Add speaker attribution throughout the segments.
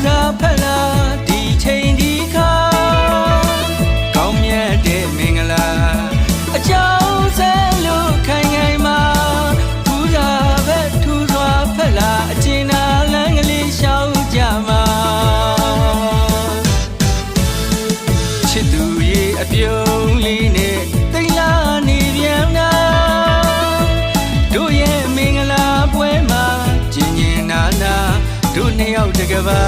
Speaker 1: စားဖက်လာဒီချိန်ဒီခါကောင်းမြတ်တဲ့မင်္ဂလာအကြောင်းစဲလို့ခိုင်ခိုင်မာပူဇာပဲထူစွာဖက်လာအကျဉ်းနာလန်းကလေးရှောက်ကြမှာချစ်သူရဲ့အပြုံးလေးနဲ့တိတ်လာနေပြန်တာတို့ရဲ့မင်္ဂလာပွဲမှာကျင်ကျင်နာနာတို့နှစ်ယောက်တကဘာ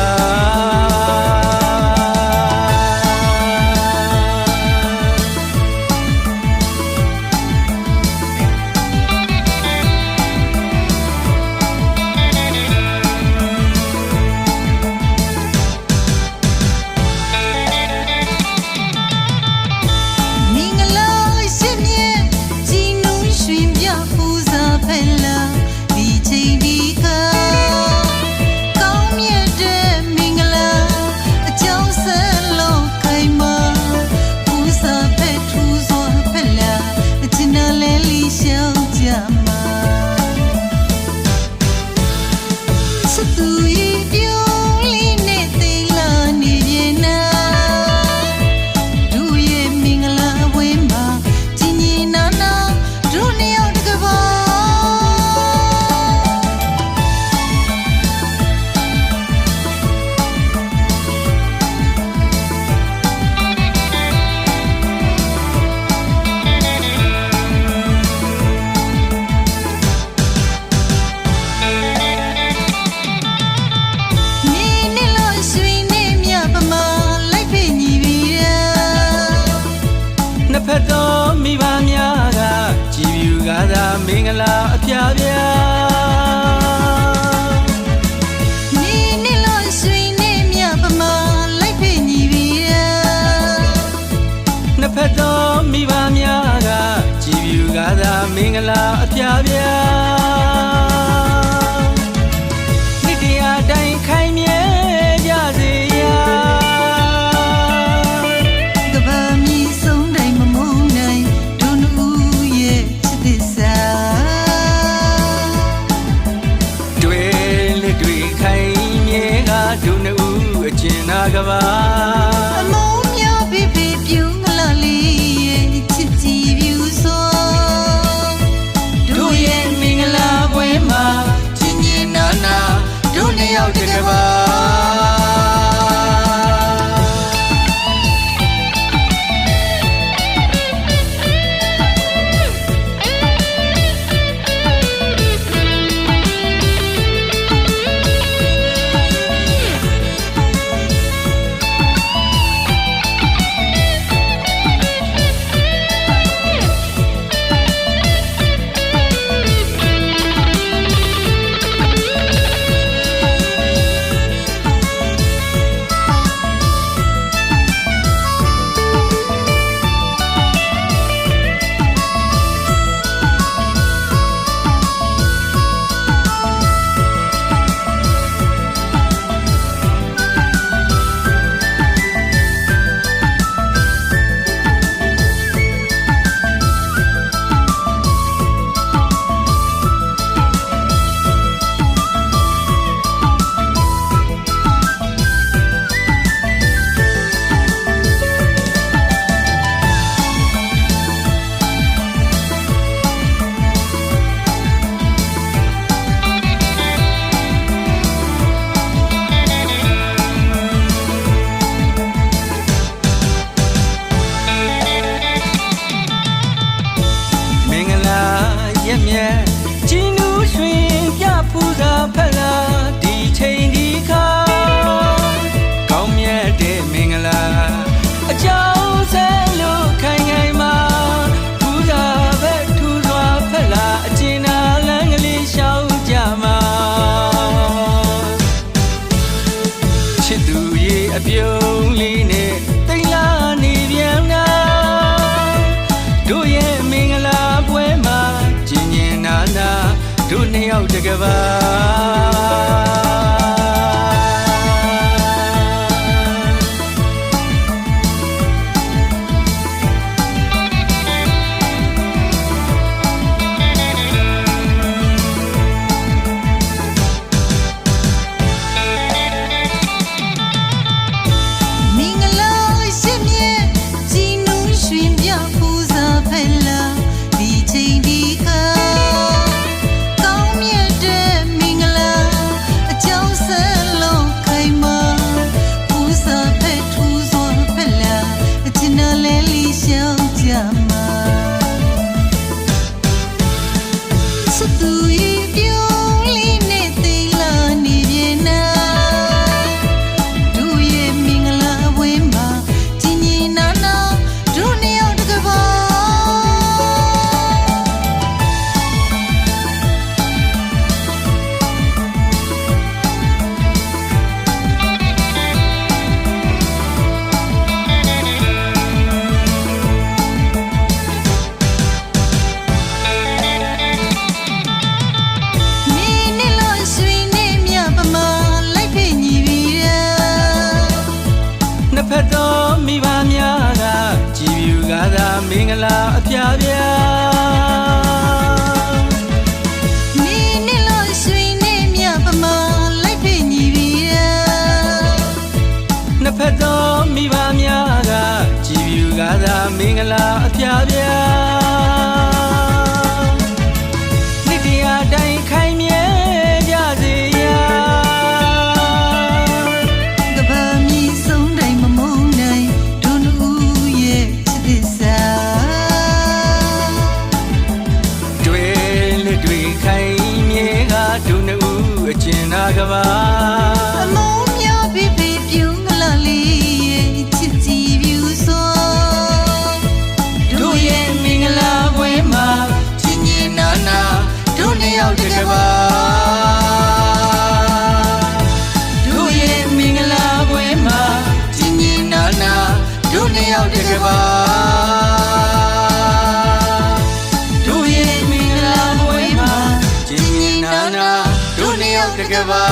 Speaker 1: ဖက်တော်မိဘများကကြည်ပြူကားသာမင်္ဂလာအဖျားပြား
Speaker 2: နေနေလို့ရွှေနေမြပမာလိုက်ဖိညီပြီ
Speaker 1: နှစ်ဖက်တော်မိဘများကကြည်ပြူကားသာမင်္ဂလာအဖျားပြားနှစ်တရားတိုင်းခိုင်မြဲကြစေရာကျင်နာကဘာ
Speaker 2: အမုံမျိုးပြပြပြူငလာလေးရဲ့ချစ်ကြည်ပြူစော
Speaker 1: တို့ရဲ့မင်္ဂလာပွဲမှာကျင်ကျင်နာနာတို့နှစ်ယောက်တကဘာရက်မြဲကျင်းလူရွှင်ပြပူဇာဖက်လာဒီချိန်ဒီခါကောင်းမြတ်တဲ့မင်္ဂလာအကြောင်းစဲလို့ခိုင်ခိုင်မာပူဇာပဲထူစွာဖက်လာအကျဉ်းနာလန်းကလေးရှောက်ကြမှာချစ်သူရဲ့အပြုံးလေးနဲ့တိတ်လာနေပြန်တာတို့ရဲ့မင်္ဂလာပွဲမှာတို့နှစ်ယောက်တကဘာ ပြား
Speaker 2: နေနဲ့လို့ရွှေနဲ့မြပမာလိုက်ဖိညီပြီရာ
Speaker 1: နှစ်ဖက်သောမိဘများကကြည်ပြူကားသာမင်္ဂလာအပြားပြားနှစ်တရားတိုင်းခိုင်မြဲကြစေရာ
Speaker 2: ကဘာမီဆုံးတိုင်းမမုန်းနိုင်ဒုနူရဲ့ချစ်သစ္စာ
Speaker 1: တွေ့လက်တွေ့ခိုင်မြဲကဒုနှစ်ဦးအကျဉ်းနာကပါ
Speaker 2: အမုန်းများဖိဖိပြုံးကလာလေးရဲ့ချစ်ကြည်ပြူစွာ
Speaker 1: တို့ရဲ့မင်္ဂလာပွဲမှာချစ်ညင်နာနာတို့နှစ်ယောက်တကပါတို့ရဲ့မင်္ဂလာပွဲမှာချစ်ညင်နာနာတို့နှစ်ယောက်တကပါတို့ရဲ့မင်္ဂလာပွဲမှာချစ်ညင်နာနာတို့နှစ်ယောက်တကပါ